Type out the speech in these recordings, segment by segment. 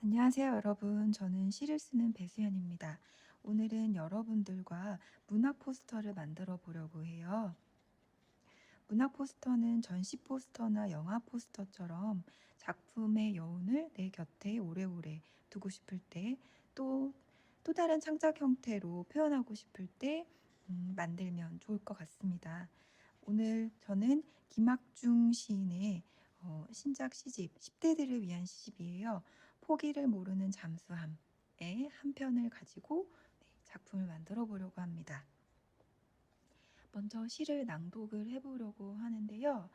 안녕하세요, 여러분. 저는 시를 쓰는 배수연입니다. 오늘은 여러분들과 문학 포스터를 만들어 보려고 해요. 문학 포스터는 전시 포스터나 영화 포스터처럼 작품의 여운을 내 곁에 오래오래 두고 싶을 때, 또 다른 창작 형태로 표현하고 싶을 때 만들면 좋을 것 같습니다. 오늘 저는 김학중 시인의 신작 시집 10대들을 위한 시집이에요. 포기를 모르는 잠수함의 한 편을 가지고 작품을 만들어 보려고 합니다. 먼저 시를 낭독을 해보려고 하는데요.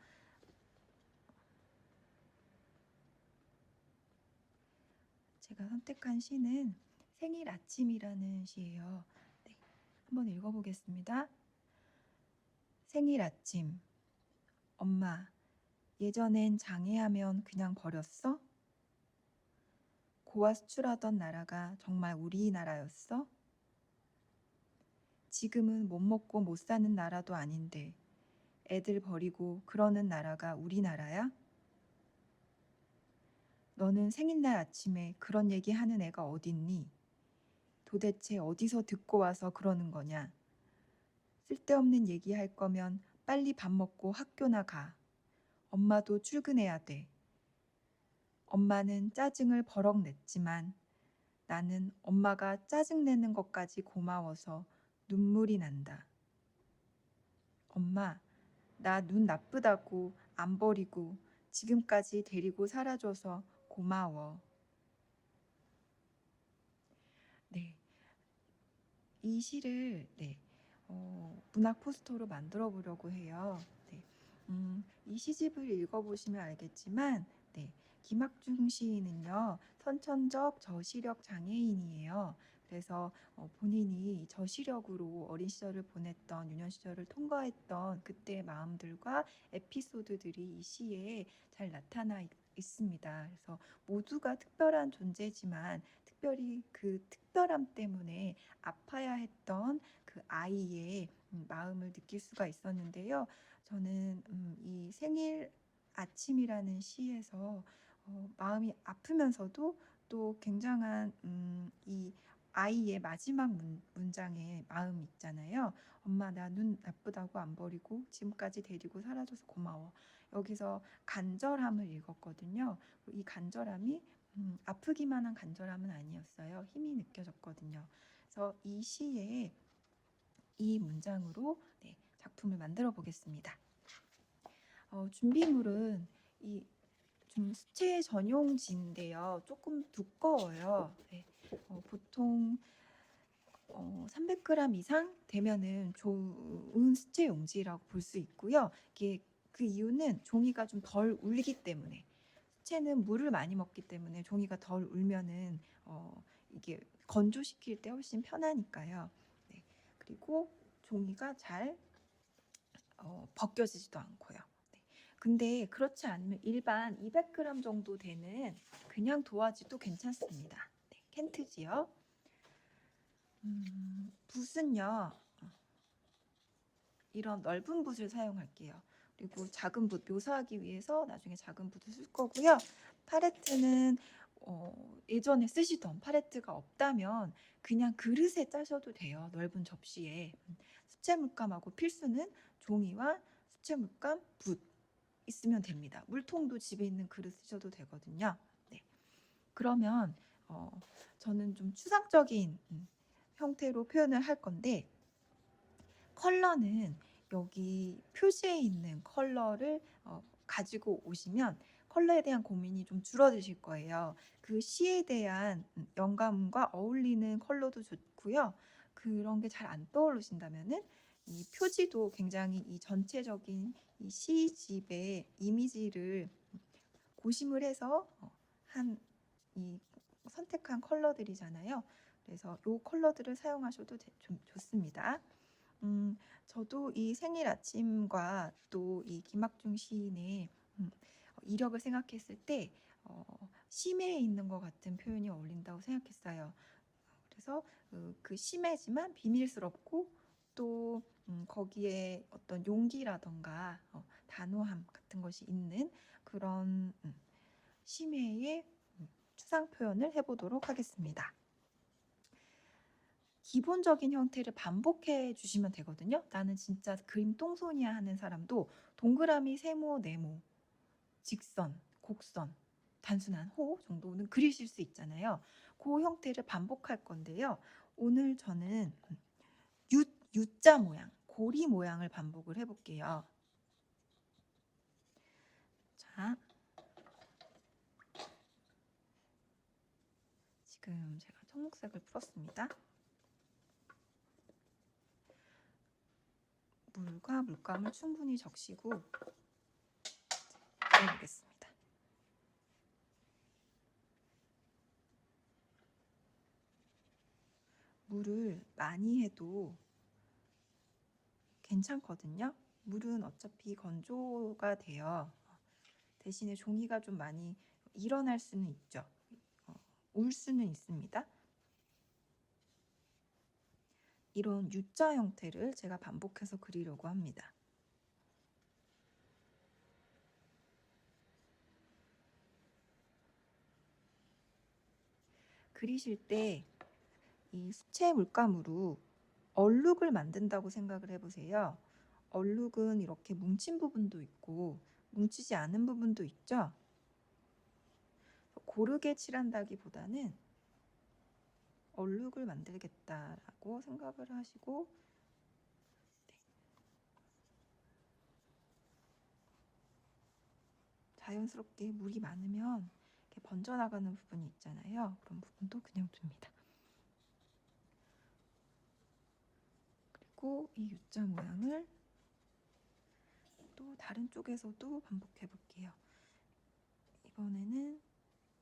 제가 선택한 시는 생일 아침이라는 시예요. 네, 한번 읽어보겠습니다. 생일 아침. 엄마, 예전엔 장애하면 그냥 버렸어? 고아 수출하던 나라가 정말 우리나라였어? 지금은 못 먹고 못 사는 나라도 아닌데 애들 버리고 그러는 나라가 우리나라야? 너는 생일날 아침에 그런 얘기 하는 애가 어딨니? 도대체 어디서 듣고 와서 그러는 거냐? 쓸데없는 얘기 할 거면 빨리 밥 먹고 학교나 가. 엄마도 출근해야 돼. 엄마는 짜증을 버럭 냈지만 나는 엄마가 짜증내는 것까지 고마워서 눈물이 난다. 엄마, 나 눈 나쁘다고 안 버리고 지금까지 데리고 살아줘서 고마워. 네, 이 시를 문학 포스터로 만들어 보려고 해요. 네, 이 시집을 읽어보시면 알겠지만, 네, 김학중 시인은요 선천적 저시력 장애인이에요. 그래서 본인이 저시력으로 어린 시절을 보냈던 유년 시절을 통과했던 그때의 마음들과 에피소드들이 이 시에 잘 나타나 있습니다. 그래서 모두가 특별한 존재지만 특별히 그 특별함 때문에 아파야 했던 그 아이의 마음을 느낄 수가 있었는데요. 저는 이 생일 아침이라는 시에서 마음이 아프면서도 또 굉장한 이 아이의 마지막 문장에 마음이 있잖아요. 엄마, 나 눈 나쁘다고 안 버리고 지금까지 데리고 살아줘서 고마워. 여기서 간절함을 읽었거든요. 이 간절함이 아프기만 한 간절함은 아니었어요. 힘이 느껴졌거든요. 그래서 이 시에 이 문장으로 작품을 만들어 보겠습니다. 준비물은 이 좀 수채 전용지인데요. 조금 두꺼워요. 네. 보통 300g 이상 되면은 좋은 수채 용지라고 볼 수 있고요. 이게 그 이유는 종이가 좀 덜 울기 때문에 수채는 물을 많이 먹기 때문에 종이가 덜 울면은 이게 건조시킬 때 훨씬 편하니까요. 네. 그리고 종이가 잘 벗겨지지도 않고요. 네. 근데 그렇지 않으면 일반 200g 정도 되는 그냥 도화지도 괜찮습니다. 네. 켄트지요. 붓은요. 이런 넓은 붓을 사용할게요. 그리고 작은 붓 묘사하기 위해서 나중에 작은 붓을 쓸 거고요. 팔레트는 예전에 쓰시던 팔레트가 없다면 그냥 그릇에 짜셔도 돼요. 넓은 접시에. 수채 물감하고 필수는 종이와 수채 물감, 붓 있으면 됩니다. 물통도 집에 있는 그릇 쓰셔도 되거든요. 네. 그러면 저는 좀 추상적인 형태로 표현을 할 건데 컬러는 여기 표지에 있는 컬러를 가지고 오시면 컬러에 대한 고민이 좀 줄어드실 거예요. 그 시에 대한 영감과 어울리는 컬러도 좋고요. 그런 게 잘 안 떠오르신다면은 이 표지도 굉장히 이 전체적인 이 시집의 이미지를 고심을 해서 한 이 선택한 컬러들이잖아요. 그래서 이 컬러들을 사용하셔도 좀 좋습니다. 저도 이 생일 아침과 또 이 김학중 시인의 이력을 생각했을 때 심해에 있는 것 같은 표현이 어울린다고 생각했어요. 그래서 그 심해지만 비밀스럽고 또 거기에 어떤 용기라던가 단호함 같은 것이 있는 그런 심해의 색상 표현을 해보도록 하겠습니다. 기본적인 형태를 반복해 주시면 되거든요. 나는 진짜 그림 똥손이야 하는 사람도 동그라미, 세모, 네모, 직선, 곡선, 단순한 호 정도는 그리실 수 있잖아요. 그 형태를 반복할 건데요. 오늘 저는 U자 모양, 고리 모양을 반복을 해볼게요. 자, 지금 제가 청록색을 풀었습니다. 물과 물감을 충분히 적시고 그려보겠습니다. 물을 많이 해도 괜찮거든요. 물은 어차피 건조가 돼요. 대신에 종이가 좀 많이 일어날 수는 있죠. 울 수는 있습니다. 이런 U자 형태를 제가 반복해서 그리려고 합니다. 그리실 때 이 수채 물감으로 얼룩을 만든다고 생각을 해보세요. 얼룩은 이렇게 뭉친 부분도 있고 뭉치지 않은 부분도 있죠. 고르게 칠한다기보다는 얼룩을 만들겠다라고 생각을 하시고 자연스럽게 물이 많으면 이렇게 번져나가는 부분이 있잖아요. 그런 부분도 그냥 둡니다. 그리고 이 U자 모양을 또 다른 쪽에서도 반복해 볼게요. 이번에는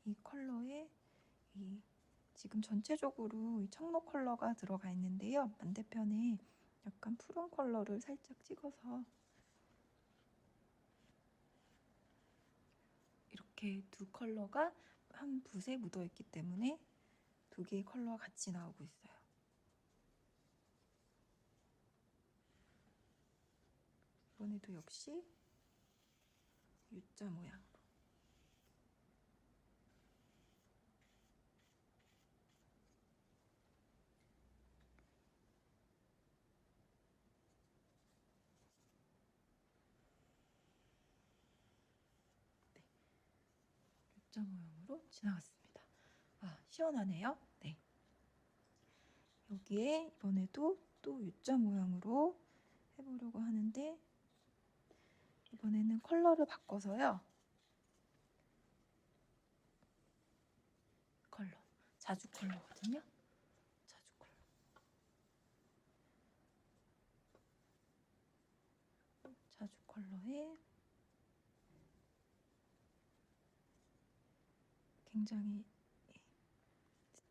이 컬러에 지금 전체적으로 이 청록 컬러가 들어가 있는데요. 반대편에 약간 푸른 컬러를 살짝 찍어서 이렇게 두 컬러가 한 붓에 묻어 있기 때문에 두 개의 컬러가 같이 나오고 있어요. 이번에도 역시 U자 모양. U자 모양으로 지나갔습니다. 아, 시원하네요. 네. 여기에 이번에도 또 U자 모양으로 해보려고 하는데 이번에는 컬러를 바꿔서요. 컬러. 자주 컬러거든요. 자주 컬러. 자주 컬러에 굉장히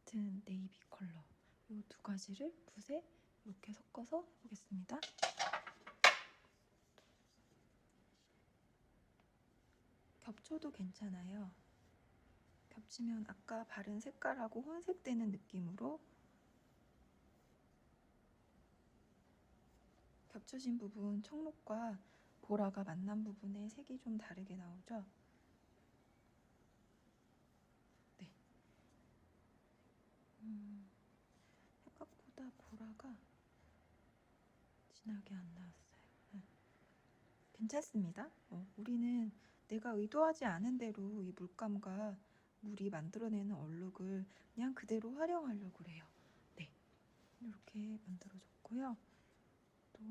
짙은 네이비 컬러 이 두 가지를 붓에 이렇게 섞어서 해보겠습니다. 겹쳐도 괜찮아요. 겹치면 아까 바른 색깔하고 혼색되는 느낌으로 겹쳐진 부분 청록과 보라가 만난 부분에 색이 좀 다르게 나오죠. 네. 생각보다 보라가 진하게 안 나왔어요. 네. 괜찮습니다. 우리는 내가 의도하지 않은 대로 이 물감과 물이 만들어내는 얼룩을 그냥 그대로 활용하려고 해요. 네, 이렇게 만들어줬고요. 또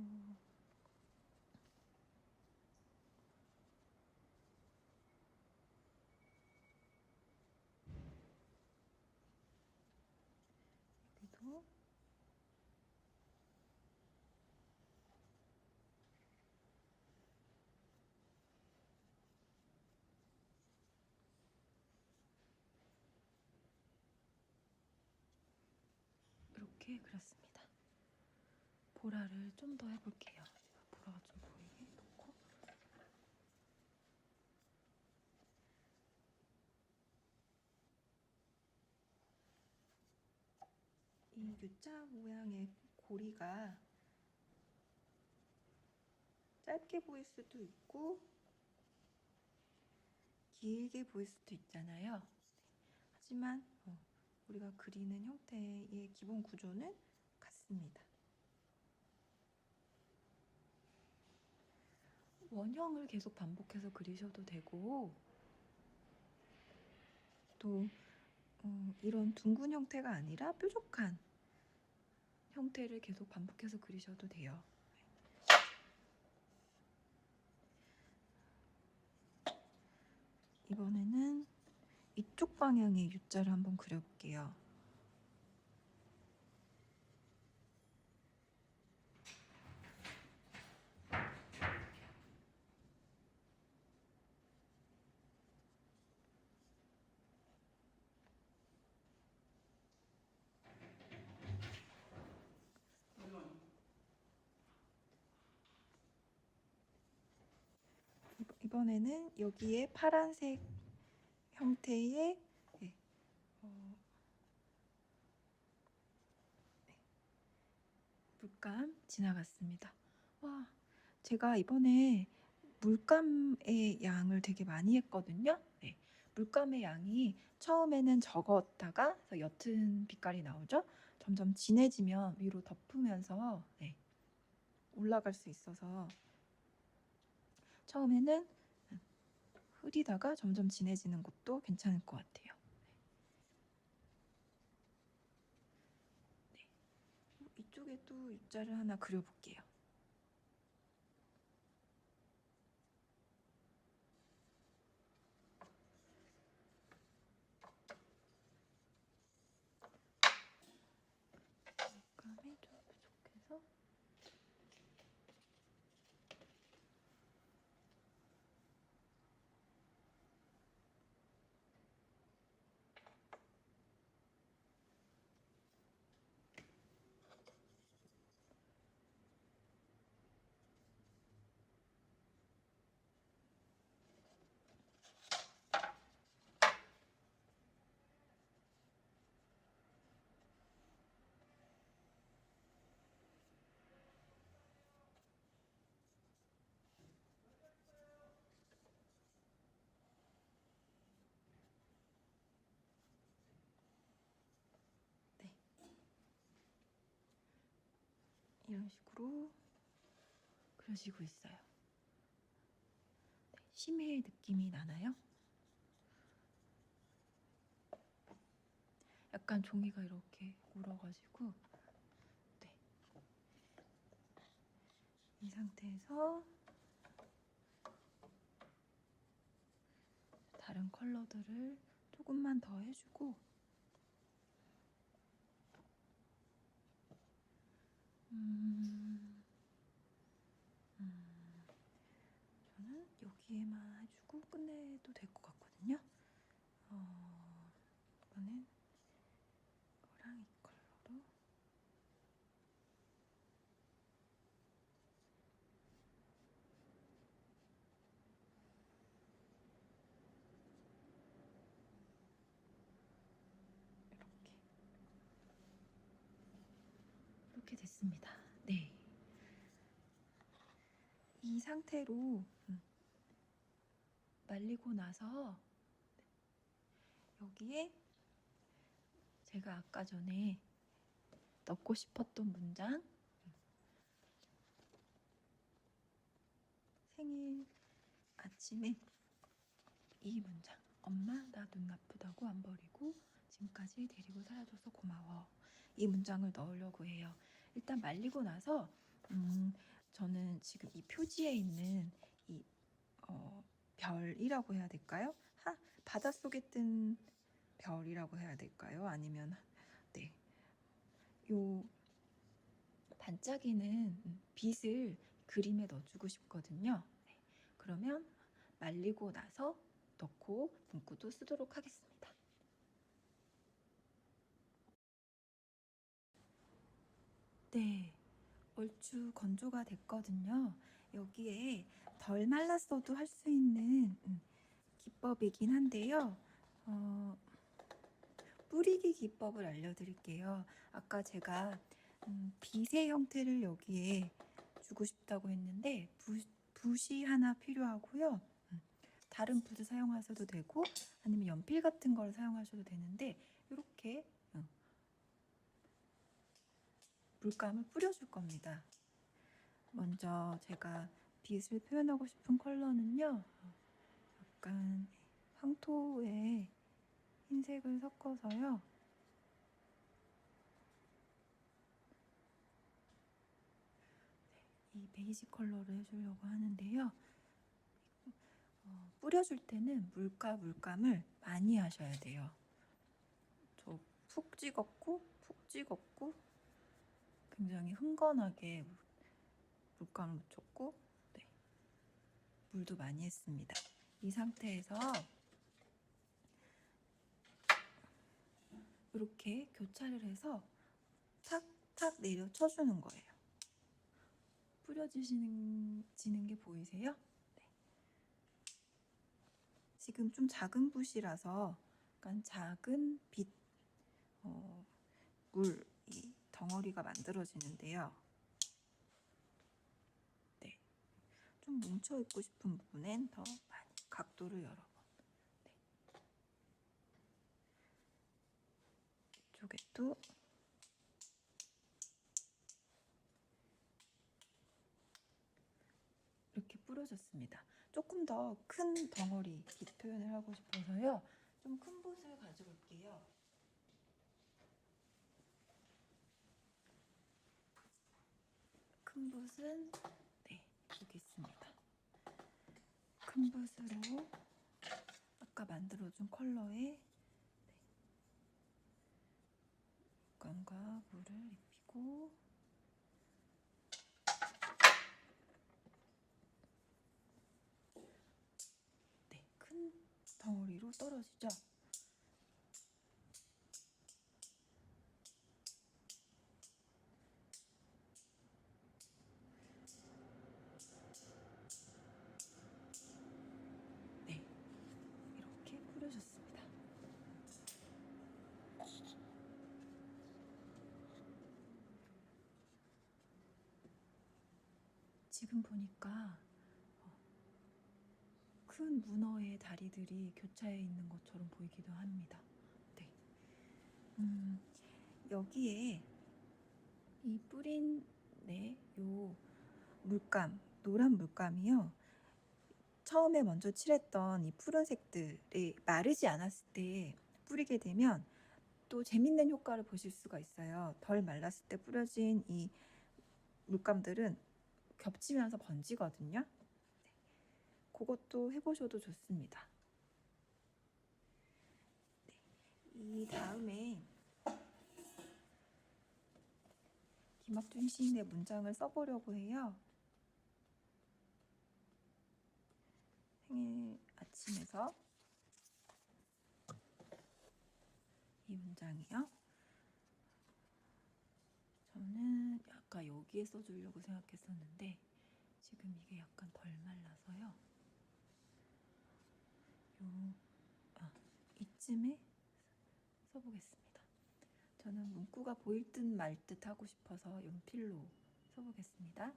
여기도 이렇게 그렸습니다. 보라를 좀 더 해볼게요. 보라가 좀 보이게 놓고 이 U자 모양의 고리가 짧게 보일 수도 있고 길게 보일 수도 있잖아요. 하지만 우리가 그리는 형태의 기본 구조는 같습니다. 원형을 계속 반복해서 그리셔도 되고, 또 이런 둥근 형태가 아니라 뾰족한 형태를 계속 반복해서 그리셔도 돼요. 이번에는 이쪽 방향의 U자를 한번 그려볼게요. 이번에는 여기에 파란색 형태의 물감 지나갔습니다. 와, 제가 이번에 물감의 양을 되게 많이 했거든요. 네, 물감의 양이 처음에는 적었다가 옅은 빛깔이 나오죠. 점점 진해지면 위로 덮으면서 올라갈 수 있어서 처음에는 흐리다가 점점 진해지는 것도 괜찮을 것 같아요. 네. 이쪽에도 U자를 하나 그려볼게요. 물감이 좀 부족해서 이런 식으로 그려지고 있어요. 심해의 느낌이 나나요? 약간 종이가 이렇게 울어가지고 이 상태에서 다른 컬러들을 조금만 더 해주고 저는 여기에만 해주고 끝내도 될 것 같거든요. 이거는 이거랑 이 컬러로 이렇게 됐습니다. 네, 이 상태로 말리고 나서 여기에 제가 아까 전에 넣고 싶었던 문장, 생일 아침에 이 문장, 엄마 나 눈 아프다고 안 버리고 지금까지 데리고 살아줘서 고마워, 이 문장을 넣으려고 해요. 일단 말리고 나서 저는 지금 이 표지에 있는 이 별이라고 해야 될까요? 바닷속에 뜬 별이라고 해야 될까요? 아니면 요 반짝이는 빛을 그림에 넣어주고 싶거든요. 그러면 말리고 나서 넣고 문구도 쓰도록 하겠습니다. 네, 얼추 건조가 됐거든요. 여기에 덜 말랐어도 할 수 있는 기법이긴 한데요. 뿌리기 기법을 알려드릴게요. 아까 제가 빛의 형태를 여기에 주고 싶다고 했는데 붓이 하나 필요하고요. 다른 붓을 사용하셔도 되고 아니면 연필 같은 걸 사용하셔도 되는데 이렇게 물감을 뿌려줄 겁니다. 먼저 제가 빛을 표현하고 싶은 컬러는요, 약간 황토에 흰색을 섞어서요, 이 베이지 컬러를 해주려고 하는데요. 뿌려줄 때는 물감을 많이 하셔야 돼요. 저 푹 찍었고 굉장히 흥건하게 물감을 묻혔고, 네, 물도 많이 했습니다. 이 상태에서 이렇게 교차를 해서 탁탁 내려쳐주는 거예요. 뿌려지는 게 보이세요? 네. 지금 좀 작은 붓이라서 약간 작은 물 이 덩어리가 만들어지는데요. 네, 좀 뭉쳐있고 싶은 부분엔 더 많이 각도를 여러 번. 네. 이쪽에도 이렇게 뿌려줬습니다. 조금 더 큰 덩어리 빛 표현을 하고 싶어서요. 좀 큰 붓을 가져올게요. 큰 붓은 네, 여기 있습니다. 큰 붓으로 아까 만들어준 컬러에 물감과 물을 입히고 네, 큰 덩어리로 떨어지죠? 네, 이렇게 뿌려줬습니다. 지금 보니까 큰 문어의 다리들이 교차해 있는 것처럼 보이기도 합니다. 네. 여기에 이 뿌린 요 물감, 노란 물감이요. 처음에 먼저 칠했던 이 푸른색들이 마르지 않았을 때 뿌리게 되면 또 재밌는 효과를 보실 수가 있어요. 덜 말랐을 때 뿌려진 이 물감들은 겹치면서 번지거든요. 네. 그것도 해보셔도 좋습니다. 네. 이 다음에 김학준 시인의 문장을 써보려고 해요. 생일 아침에서 이 문장이요. 저는 아까 여기에 써주려고 생각했었는데 지금 이게 약간 덜 말라서요. 이쯤에 써보겠습니다. 저는 문구가 보일 듯 말 듯 하고 싶어서 연필로 써보겠습니다.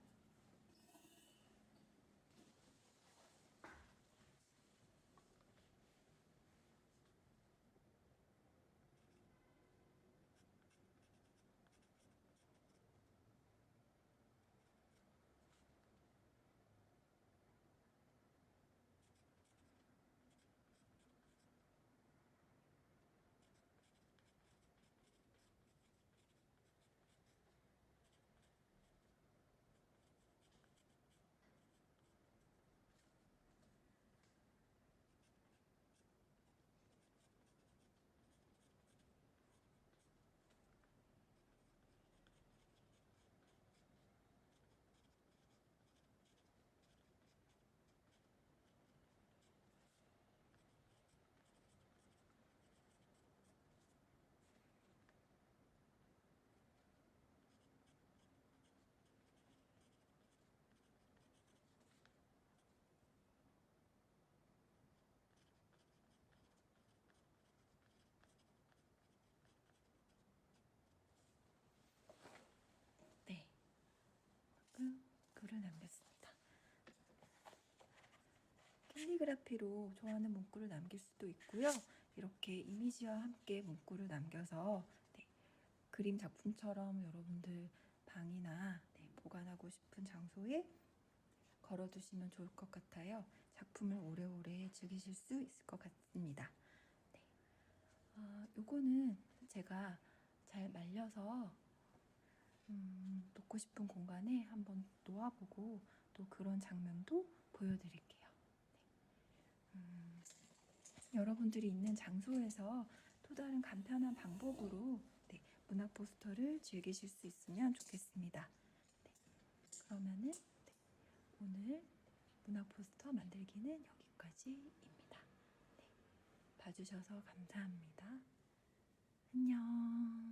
네, 글을 남겼습니다. 캘리그라피로 좋아하는 문구를 남길 수도 있고요. 이렇게 이미지와 함께 문구를 남겨서 네, 그림 작품처럼 여러분들 방이나 네, 보관하고 싶은 장소에 걸어두시면 좋을 것 같아요. 작품을 오래오래 즐기실 수 있을 것 같습니다. 네. 요거는 제가 잘 말려서 놓고 싶은 공간에 한번 놓아보고 또 그런 장면도 보여드릴게요. 네. 여러분들이 있는 장소에서 또 다른 간편한 방법으로 네, 문학 포스터를 즐기실 수 있으면 좋겠습니다. 네. 그러면은 네, 오늘 문학 포스터 만들기는 여기까지입니다. 네. 봐주셔서 감사합니다. 안녕.